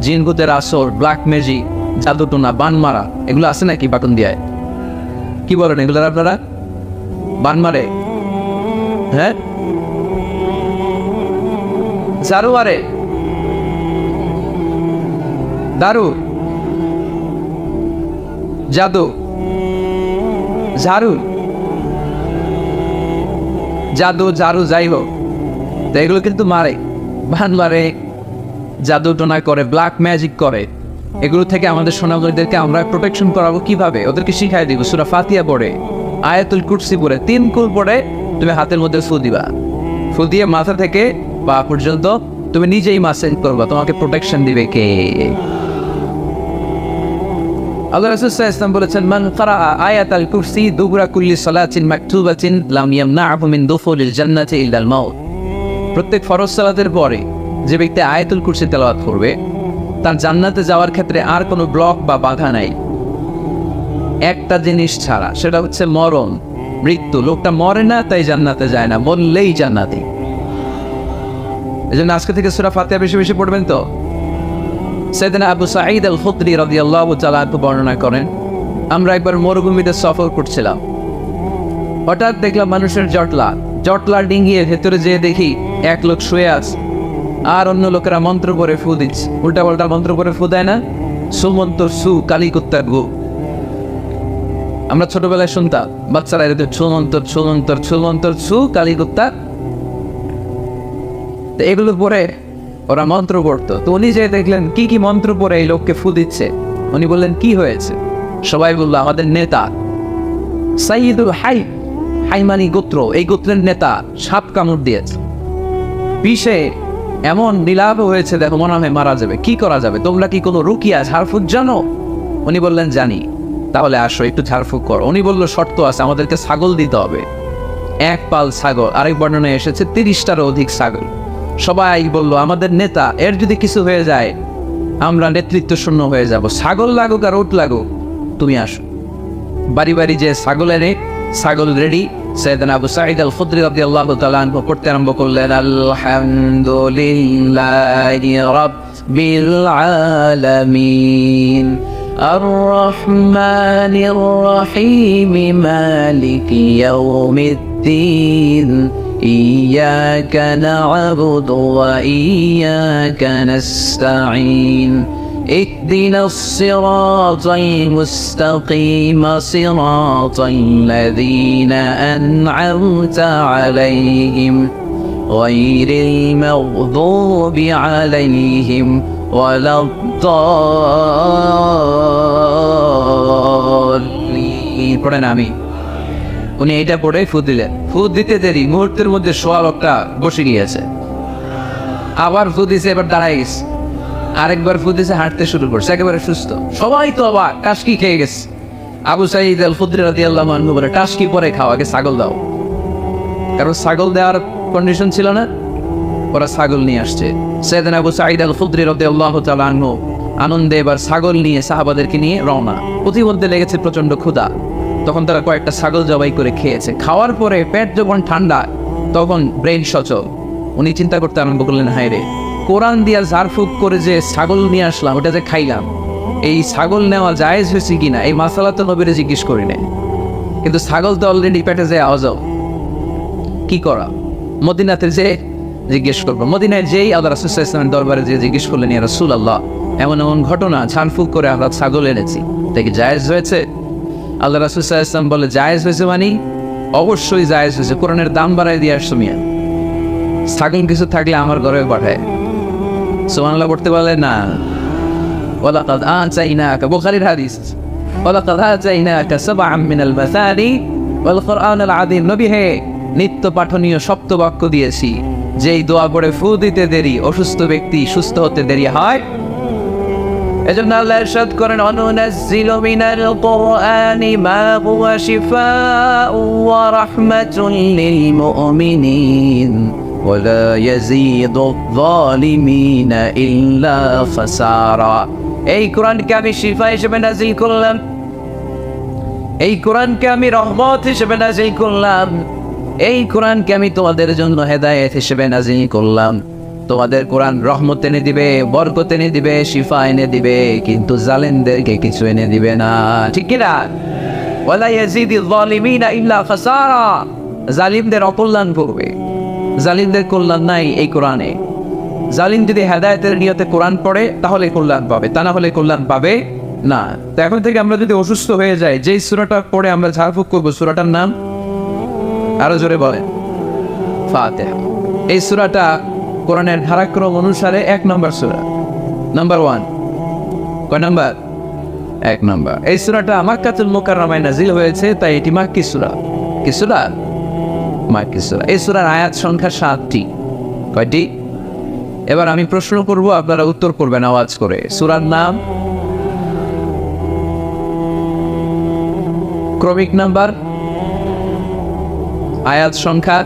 জিন ভূতের আসর, ব্ল্যাক ম্যাজিক, জাদুটোনা, বান মারা, এগুলো আছে নাকি বাটন দিয়ায়? কি বলেন এগুলো আপনারা? বান মারে? হ্যাঁ, ঝাড়ু মারে, দারু, জাদু, ঝাড়ু, জাদু, ঝাড়ু, যাই হোক, তো এগুলো কিন্তু মারে, বান মারে, জাদু টোনা করে, ব্ল্যাক ম্যাজিক করে। এগুলো থেকে আমাদের সোনামণিদেরকে আমরা প্রোটেকশন করাবো কিভাবে? ওদেরকে শিখাই দিব। সূরা ফাতিহা পড়ে, আয়াতুল কুরসি পড়ে, 3 কুল পড়ে তুমি হাতের মধ্যে ফু দিবা। ফু দিয়ে মাথা থেকে পা পর্যন্ত তুমি নিজেই মাসেজ করবা। তোমাকে প্রোটেকশন দিবে কে? আল্লাহ রাসূল সাল্লাল্লাহু আলাইহি ওয়াসাল্লাম বলেছেন, মান ক্বারা আয়াতাল কুরসি দুবুরা কুল্লি সালাতিন মাকতুবাতিন লাম ইয়ামনাহু মিন দুখুলিল জান্নাতি ইল্লাল মাউত। প্রত্যেক ফরজ সালাতের পরে যে ব্যক্তি আয়াতুল কুরসি তেলাওয়াত করবে, তার জান্নাতে যাওয়ার ক্ষেত্রে আর কোনো ব্লক বা বাধা নাই, একটা জিনিস ছাড়া, সেটা হচ্ছে মরণ, মৃত্যু। লোকটা মরে না তাই জান্নাতে যায় না, মরলেই জান্নাতি। এজন্য আজকে থেকে সূরা ফাতিহা বেশি বেশি পড়বেন। তো সাইয়েদনা আবু সাঈদ আল খুদরি রাদিয়াল্লাহু তাআলা বর্ণনা করেন, আমরা একবার মরুভূমিতে সফর করছিলাম, হঠাৎ দেখলাম মানুষের জটলা ডিঙ্গিয়ে ভেতরে যেয়ে দেখি এক লোক শুয়ে আছে, আর অন্য লোকেরা মন্ত্র করে ফু দিচ্ছে। উল্টা পাল্টা মন্ত্র করে ফু দেয় না? সুমন্তর সু, কালী কুত্তার গু। আমরা ছোটবেলায় শুনতাম বাচ্চারা এরকম ছুমন্তর ছুমন্তর ছুমন্তর সু, কালী কুত্তা। তো এগুলো পরে ওরা মন্ত্র পড়তো। তো উনি যে দেখলেন কি কি মন্ত্র পড়ে এই লোককে ফু দিচ্ছে, উনি বললেন কি হয়েছে? সবাই বললো আমাদের নেতা সাইয়্যিদুল হাই, হাইমানি গোত্র, এই গোত্রের নেতা সাপ কামড় দিয়েছে, বিষে এমন নীলাভ হয়েছে, দেখো মনে হয় মারা যাবে, কি করা যাবে? তোমরা কি কোনো রুকিয়া ঝাড়ফুঁক জানো? উনি বললেন জানি। তাহলে আসো একটু ঝাড়ফুঁক করো। উনি বললো শর্ত আছে, আমাদেরকে ছাগল দিতে হবে, 1 পাল ছাগল। আরেক বর্ণনায় এসেছে 30টারও অধিক ছাগল। সবাই বলল আমাদের নেতা, এর যদি কিছু হয়ে যায় আমরা নেতৃত্ব শূন্য হয়ে যাব, ছাগল লাগুক আর উট লাগুক, তুমি আসো। বাড়ি বাড়ি যে ছাগল এনে, ছাগল রেডি। সাইয়েদনা আবু সাঈদ আল খুদরি রাদিয়াল্লাহু তাআলা আনহু পড়তে আরম্ভ করলেন, আলহামদুলিল্লাহি রাব্বিল আলামিন আর রহমানির রহিম মালিকি ইয়াউমিদ্দিন إياك نعبد وإياك نستعين اهدنا الصراط المستقيم صراط الذين أنعمت عليهم গায়রিল মাগদুবি আলাইহিম ওয়ালাদ-দাল্লিন। পড়েন আমি। উনি এটা পড়ে ফু দিলেন। ফু দিতে দেরি মুহূর্তের মধ্যে সোয়া লোকটা বসে গিয়েছে। আবার ফু দিছে, এবার দাঁড়াই গেছে। আরেকবার ফু দিছে, হাঁটতে শুরু করছে, একেবারে সুস্থ। সবাই তো অবাক, টাসকি খেয়ে গেছে। আবু সাঈদ আল খুদরি রাদিয়াল্লাহু আনহু বলে, টাসকি পরে খাও, আগে ছাগল দাও। কারণ ছাগল দেওয়ার কন্ডিশন ছিল না, ওরা ছাগল নিয়ে আসছে। সাইয়েদনা আবু সাঈদ আল খুদরি রাদিয়াল্লাহু তাআলা আনহু আনন্দে এবার ছাগল নিয়ে সাহাবাদেরকে নিয়ে রওনা। প্রতিমধ্যে লেগেছে প্রচন্ড ক্ষুধা। তখন তারা কয়েকটা ছাগল জবাই করে খেয়েছে। খাওয়ার পরে পেট যখন ঠান্ডা, তখন ব্রেন সচল। উনি চিন্তা করতে আরম্ভ করলেন, হায় রে, কোরআন দিয়া ঝাড়ফুঁক করে যে ছাগল নিয়ে আসলাম, ওটা যে খাইলাম, এই ছাগল নেওয়া জায়েজ হয়েছে কিনা এই মাসালা তো নবীরে জিজ্ঞেস করি নাই। কিন্তু ছাগল তো অলরেডি পেটে যে আওয়াজও, কি করা? মদিনাতে যে জিজ্ঞেস করবো। মদিনায় যেই আল্লাহ রাসূল সাল্লাল্লাহু আলাইহি ওয়াসাল্লামের দরবারে যে জিজ্ঞেস করলেন, ইয়া রাসূলুল্লাহ, এমন এমন ঘটনা, ঝাড়ফুঁক করে আমরা ছাগল এনেছি, তাই কি জায়েজ হয়েছে? আল্লাহ রাসূল সাল্লাল্লাহু আলাইহি ওয়াসাল্লাম বলে, জায়েজ হয়েছে মানে অবশ্যই জায়েজ হয়েছে। কোরআনের দাম বাড়ায় দিয়ে আসছো মিয়া, ছাগল কিছু থাকলে আমার ঘরে পাঠায়। সুবহানাল্লাহ পড়তে পারলে না? ওয়ালাকাদ আতাইনাকা, বুখারীর হাদিস, ওয়ালাকাদ আতাইনাকা সাবআম মিনাল মাসানি ওয়াল কুরআনাল আযীম। নবী হে, নিত্য পাঠনীয় সপ্ত বাক্য দিয়েছি, যেই দোয়া পড়ে ফু দিতে দেরি অসুস্থ ব্যক্তি সুস্থ হতে দেরি হয়। এজন্য আল্লাহ ইরশাদ করেন, অনুনাজ্জিলু মিনাল কুরআনি মা হুয়া শিফাউ ওয়া রাহমাতুল লিল মুমিনিন ওয়া লা ইয়াজিদুয যালিমিনা ইল্লা খাসারা। এই কোরআনকে আমি শিফা হিসেবে নাযিল করলাম, এই কোরআনকে আমি রহমত হিসেবে নাযিল করলাম, এই কোরআনকে আমি তোমাদের জন্য হেদায়েত হিসেবে নাযিল করলাম। তোমাদের কোরআন রহমত এনে দিবে, বরকত এনে দিবে, শিফা এনে দিবে, কিন্তু জালেমদেরকে কিছু এনে দিবে না। ঠিক কি না? ওয়ালা ইয়াজিদিল যালিমিনা ইল্লা খাসারা। জালিমদের অকল্যাণ করবে, জালিমদের কল্যাণ নাই এই কোরআনে। জালিম যদি হেদায়েতের নিয়তে কোরআন পড়ে তাহলে কল্যাণ পাবে, তা না হলে কল্যাণ পাবে না। তো এখন থেকে আমরা যদি অসুস্থ হয়ে যাই, যেই সূরাটা পড়ে আমরা ঝাড়ফুঁক করবো, সূরাটার নাম আরো জোরে বলেন, ফাতিহা। এই সূরাটা কোরআনের ধারাক্রম অনুসারে 1 নম্বর সূরা, নাম্বার 1। কয় নাম্বার? 1 নম্বর। এই সূরাটা মক্কাতুল মুকাররমায় নাযিল হয়েছে, তাই এটি মাক্কি সূরা। কি সূরা? মাক্কি সূরা। এই সূরার আয়াত সংখ্যা 7টি। কয়টি? এবার আমি প্রশ্ন করব, আপনারা উত্তর করবেন আওয়াজ করে। সূরার নাম, ক্রমিক নাম্বার, আয়াত সংখ্যা।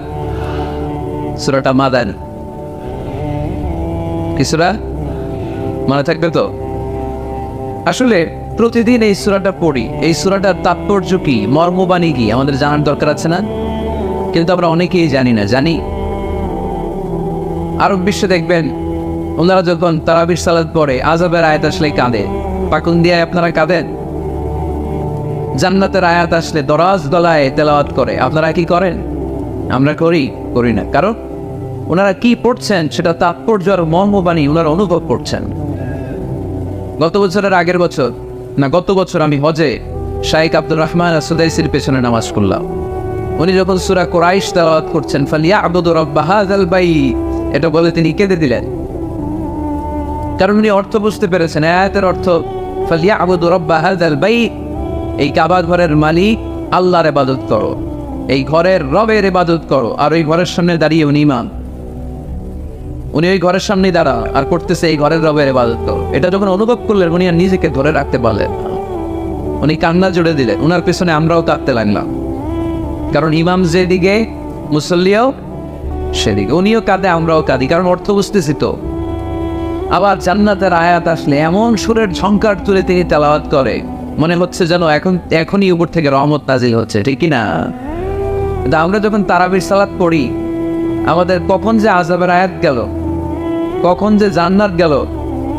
সূরাটা মাদানী। কি সূরা? মনে থাকবে তো? আসলে প্রতিদিন এই সূরাটা পড়ি, এই সূরাটার তাৎপর্য কি, মর্মবাণী কি আমাদের জানার দরকার আছে না? কিন্তু আমরা অনেকেই জানি না। জানি আরব বিশ্বে দেখবেন, ওনারা যখন তারাবির সালাত পড়ে, আযাবের আয়াত আসলে কাঁদে। পাকুন দিয়ে আপনারা কাঁদেন? জান্নাতের আয়াত আসলে দরাজ গলায় তেলাওয়াত করে। আপনারা কি করেন? আমরা করি না। কারণ ওনারা কি পড়ছেন সেটা তাৎপর্য আর মর্মবাণী ওনারা অনুভব করছেন। গত বছরের আগের বছর না, গত বছর আমি হজে শাইখ আব্দুর রহমান আস-সুদাইসির পেছনে নামাজ পড়লাম। উনি যখন সূরা কুরাইশ তেলাওয়াত করছেন, ফালিয়াবুদু রাব্ব হাযাল বাইত, এটা বলে তিনি কেঁদে দিলেন। কারণ উনি অর্থ বুঝতে পেরেছেন। আয়াতের অর্থ ফালিয়াবুদু রাব্ব হাযাল বাইত, এই কাবা ঘরের মালিক আল্লাহর ইবাদত করো, এই ঘরের রবের ইবাদত করো। আর ওই ঘরের সামনে দাঁড়িয়ে উনি ইমাম, উনি ওই ঘরের সামনেই দাঁড়া আর করতেছে এই ঘরের রবের ইবাদত করো। এটা যখন অনুভব করলেন, উনি আর নিজেকে ধরে রাখতে পারলেন, উনি কান্না জুড়ে দিলেন। উনার পেছনে আমরাও কাঁদতে লাগলাম, কারণ ইমাম যেদিকে মুসল্লিও সেদিকে। উনিও কাঁদে, আমরাও কাঁদি, কারণ অর্থ বুঝতেছি তো। আবার জান্নাতের আয়াত আসলে এমন সুরের ঝংকার তুলে তিনি তেলাওয়াত করে, মনে হচ্ছে যেন এখনই উপর থেকে রহমত নাজিল হচ্ছে। ঠিক কি না? আমরা যখন তারাবির সালাত পড়ি, আমাদের কখন যে আযাবের আয়াত গেল, কখন যে জান্নাত গেল,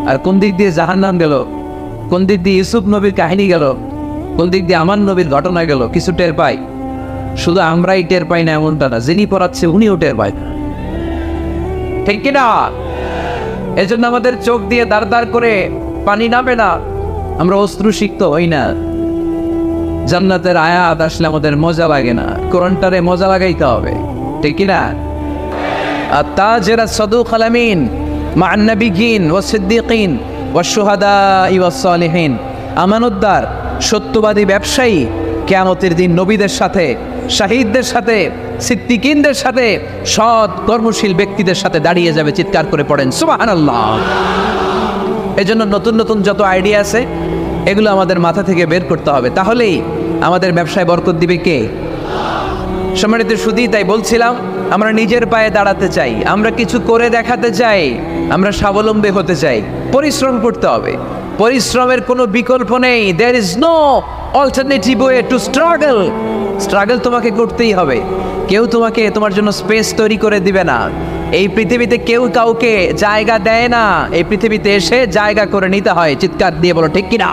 আর কোন দিক দিয়ে জাহান্নাম গেল, কোন দিক দিয়ে ইউসুফ নবীর কাহিনী গেল, কোন দিক দিয়ে আমার নবীর ঘটনা গেল, কিছু টের পাই। শুধু আমরাই টের পাই না এমনটা না, যিনি পড়াচ্ছে উনিও টের পায়। ঠিক কিনা? এজন্য আমাদের চোখ দিয়ে দাঁড় দাঁড় করে পানি নামে না, আমরা অশ্রুসিক্ত হই না। জান্নাতের আয়াত আসলে আমাদের মজা লাগে না, কোরআনটারে মজা লাগাইতে হবে। ঠিক কিনা? আত-তাজির আস-সাদুক আল-আমিন মা আন-নাবিয়্যিন ওয়াস-সিদ্দীকিন ওয়াশ-শুহাদা'i ওয়াস-সালিহিন। আমানতদার সত্যবাদী ব্যবসায়ী কিয়ামতের দিন নবীদের সাথে, শাহীদদের সাথে, সিদ্দীকিনদের সাথে, সৎ কর্মশীল ব্যক্তিদের সাথে দাঁড়িয়ে যাবে। চিৎকার করে পড়েন সুবহানাল্লাহ। এজন্য নতুন নতুন যত আইডিয়া আছে এগুলো আমাদের মাথা থেকে বের করতে হবে, তাহলেই আমাদের ব্যবসায় বরকত দিবে কে? সম্মানিত সুধী, তাই বলছিলাম আমরা নিজের পায়ে দাঁড়াতে চাই, আমরা কিছু করে দেখাতে চাই, আমরা স্বাবলম্বী হতে চাই, পরিশ্রম করতে হবে। পরিশ্রমের কোনো বিকল্প নেই। There is no alternative way to struggle. Struggle তোমাকে করতেই হবে। কেউ তোমাকে তোমার জন্য স্পেস তৈরি করে দিবে না। এই পৃথিবীতে কেউ কাউকে জায়গা দেয় না, এই পৃথিবীতে এসে জায়গা করে নিতে হয়। চিৎকার দিয়ে বলো ঠিক কিনা?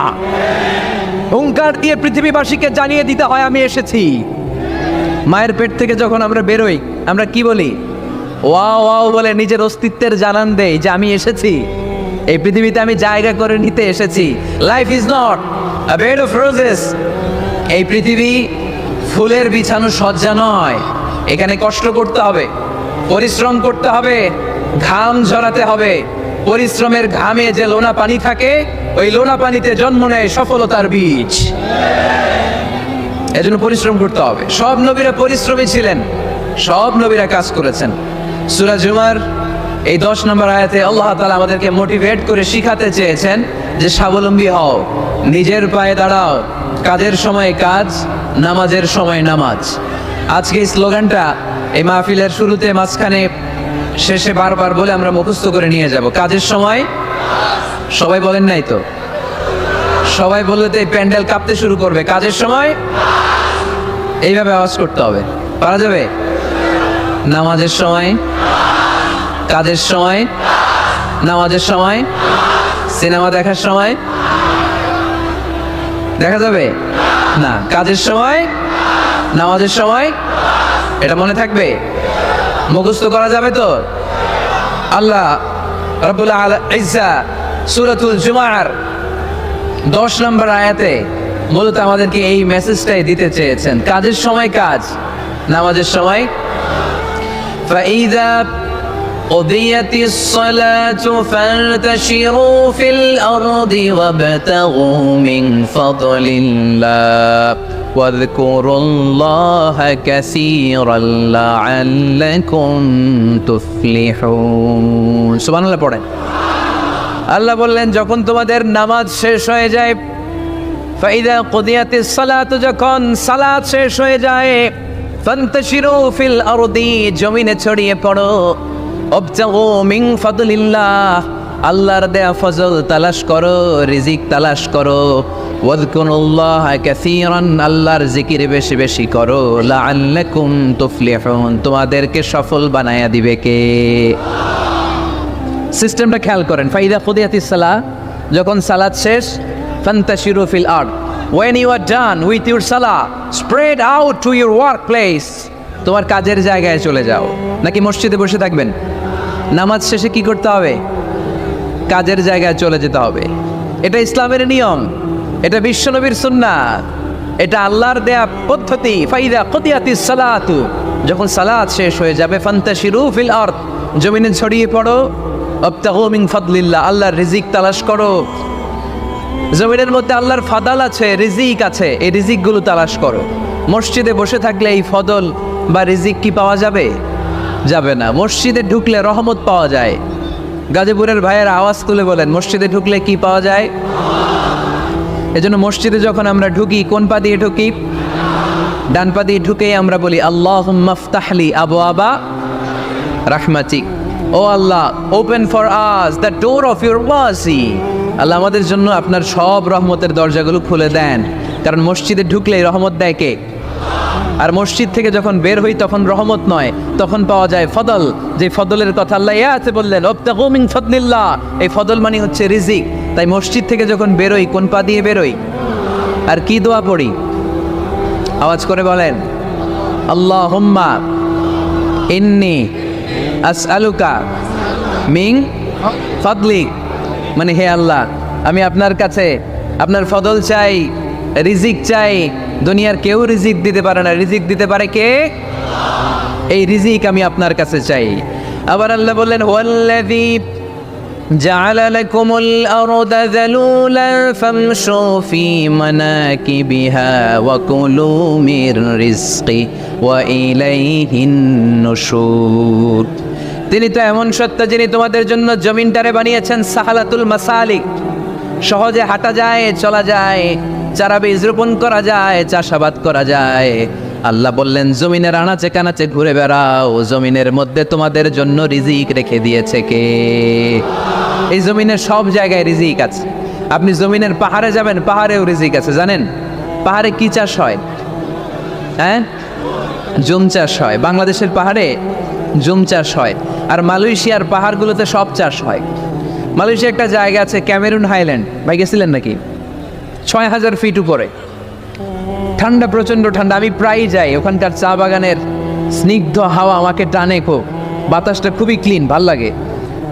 হুঙ্কার দিয়ে পৃথিবীবাসীকে জানিয়ে দিতে হয় আমি এসেছি। মায়ের পেট থেকে যখন আমরা বেরোই আমরা কি বলি? ওয়াও ওয়াও বলে নিজের অস্তিত্বের জানান দেই যে আমি এসেছি, এই পৃথিবীতে আমি জায়গা করে নিতে এসেছি। Life is not a bed of roses. এই পৃথিবী ফুলের বিছানো সজ্জা নয়। এখানে কষ্ট করতে হবে, পরিশ্রম করতে হবে, ঘাম ঝরাতে হবে। পরিশ্রমের ঘামে যে লোনা পানি থাকে, ওই লোনা পানিতে জন্ম নেয় সফলতার বীজ। এজন্য পরিশ্রম করতে হবে। সব নবীরা পরিশ্রমী ছিলেন, সব নবীরা কাজ করেছেন। সূরা জুমার এই 10 নম্বর আয়াতে আল্লাহ তাআলা আমাদেরকে মোটিভেট করে শিখাতে চেয়েছেন যে স্বাবলম্বী হও, নিজের পায়ে দাঁড়াও, কাজের সময় কাজ, নামাজের সময় নামাজ। আজকে এই স্লোগানটা এই মাহফিলের শুরুতে, মাঝখানে, শেষে বারবার বলে আমরা মুখস্থ করে নিয়ে যাব। কাজের সময়, সবাই বলেন নাই তো? সবাই বললে তো এই প্যান্ডেল কাঁপতে শুরু করবে। কাজের সময় এইভাবে আওয়াজ করতে হবে, পারা যাবে? নামাজের সময়, কাজের সময়, নামাজের সময়, সিনেমা দেখার সময় দেখা যাবে না? কাজের সময়, নামাজের সময়, এটা মনে থাকবে? মুখস্থ করা যাবে তো? আল্লাহ রাব্বুল ইজ্জা সূরাতুল জুমার 10 নম্বর আয়াতে মূলত আমাদেরকে এই মেসেজটাই দিতে চেয়েছেন। কাজের সময় কাজ, নামাজের সময়। فَإِذَا قُضِيَتِ الصَّلَاةُ فَانتَشِرُوا فِي الْأَرْضِ وَابْتَغُوا مِنْ فَضْلِ اللَّهِ وَاذْكُرُوا اللَّهَ كَثِيرًا لَعَلَّكُمْ تُفْلِحُونَ। সুবহানাল্লাহ পড়েন। আল্লাহ বললেন যখন তোমাদের নামাজ শেষ হয়ে যায়, ফাইদা কুদিয়াতিস সালাতু, যখন সালাত শেষ হয়ে যায়, ফান্তাশিরু ফিল আরদি, জমিনে ছড়িয়ে পড়ো, ওয়াবতাগু মিন ফাদলিল্লাহ, আল্লাহর দেয়া ফজল তালাশ করো, রিজিক তালাশ করো, ওয়াযকুরুল্লাহা কাসীরান, আল্লাহর জিকির বেশি বেশি করো, লাআল্লাকুম তুফলিহুন, তোমাদেরকে সফল বানায়া দিবে কে? সিস্টেমটা খেয়াল করেন। ফাইদা কুদিয়াতিস সালাহ, যখন সালাত শেষ, ফান্তাশিরু ফিল আরদ, when you are done with your salah, spread out to your workplace, তোমার কাজের জায়গায় চলে যাও। নাকি মসজিদে বসে থাকবেন? নামাজ শেষে কি করতে হবে? কাজের জায়গায় চলে যেতে হবে। এটা ইসলামের নিয়ম, এটা বিশ্বনবীর সুন্নাত, এটা আল্লাহর দেয়া পদ্ধতি। ফাইদা কুদিয়াতিস সালাতু, যখন সালাত শেষ হয়ে যাবে, ফান্তাশিরু ফিল আরদ, জমিনে ছড়িয়ে পড়ো, ওয়াবতাগু মিন ফাদলিল্লাহ, আল্লাহর রিজিক তালাশ করো। জমিনের মধ্যে আল্লাহর ফাদাল আছে, রিজিক আছে, এই রিজিকগুলো তালাশ করো। মসজিদে বসে থাকলে এই ফদল বা রিজিক কি পাওয়া যাবে? যাবে না। মসজিদে ঢুকলে রহমত পাওয়া যায়। গাজীপুরের ভাইয়ের আওয়াজ তুলে বলেন, মসজিদে ঢুকলে কি পাওয়া যায়? এজন্য মসজিদে যখন আমরা ঢুকি, কোন পা দিয়ে ঢুকি? ডান পা দিয়ে ঢুকেই আমরা বলি আল্লাহুম্মা ফতাহলি আবওয়াবা রাহমাতিক, O Allah open for us the door of your mercy, Allah আমাদের জন্য আপনার সব রহমতের দরজাগুলো খুলে দেন। কারণ মসজিদে ঢুকলেই রহমত দেয় কে? আর মসজিদ থেকে যখন বের হই তখন রহমত নয়, তখন পাওয়া যায় ফদল। যে ফদলের কথা আল্লাহ ইয়াতে বললেন, ওয়াবতাগু মিন ফাদলিল্লাহ, এই ফদল মানে হচ্ছে রিজিক। তাই মসজিদ থেকে যখন বেরোই কোন পা দিয়ে বেরোই? আর কি দোয়া পড়ি? আওয়াজ করে বলেন, আল্লাহুম্মা ইন্নী আসআলুকা মিন ফাদলিক, মানে হে আল্লাহ আমি আপনার কাছে আপনার ফদল চাই, রিজিক চাই। দুনিয়ার কেউ রিজিক দিতে পারে না, রিজিক দিতে পারে কে? এই রিজিক আমি আপনার কাছে চাই। আবার আল্লাহ বললেন হুয়াল্লাযী জাআলা লাকুমুল আরদা যালুলান ফামশু ফি মানাকিবিহা ওয়া কুলু মির রিজকি ওয়া ইলাইহিন নুশুর। তিনি তো এমন সত্তা যিনি তোমাদের জন্য জমিনটারে বানিয়েছেন সাহালাতুল মাসালিক, সহজে হাঁটা যায়, চলা যায়, চারা বীজ রোপণ করা যায়, চাষাবাদ করা যায়। আল্লাহ বললেন জমিনের আনাচে কানাচে ঘুরে বেড়াও, জমিনের মধ্যে তোমাদের জন্য রিজিক রেখে দিয়েছে কে? এই জমিনের সব জায়গায় রিজিক আছে। আপনি জমিনের পাহাড়ে যাবেন, পাহাড়েও রিজিক আছে। জানেন পাহাড়ে কি চাষ হয়? হ্যাঁ, জুম চাষ হয়। বাংলাদেশের পাহাড়ে জুম চাষ হয়, আর মালয়েশিয়ার পাহাড়গুলোতে সব চাষ হয়। মালয়েশিয়া একটা জায়গা আছে ক্যামেরুন হাইল্যান্ড, ভাই গেছিলেন নাকি? ৬,০০০ ফিট উপরে, ঠান্ডা, প্রচণ্ড ঠান্ডা। আমি প্রায়ই যাই, ওখানকার চা বাগানের স্নিগ্ধ হাওয়া আমাকে টানে খুব, বাতাসটা খুবই ক্লিন, ভাল লাগে।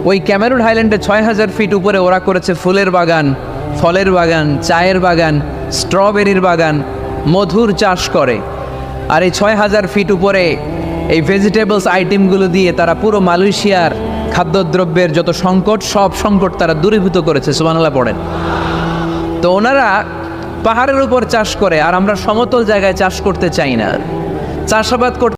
ওই ক্যামেরুন হাইল্যান্ডে ৬,০০০ ফিট উপরে ওরা করেছে ফুলের বাগান, ফলের বাগান, চায়ের বাগান, স্ট্রবেরির বাগান, মধুর চাষ করে। আর এই ৬,০০০ ফিট উপরে এই ভেজিটেবলস আইটেমগুলো দিয়ে তারা পুরো মালয়েশিয়ার খাদ্যদ্রব্যের যত সংকট, সব সংকট তারা দূরীভূত করেছে। সুবহানাল্লাহ পড়েন। তো ওনারা পাহাড়ের উপর চাষ করে, আর আমরা সমতল জায়গায় চাষ করতে চাই না, চাষাবাদ করতে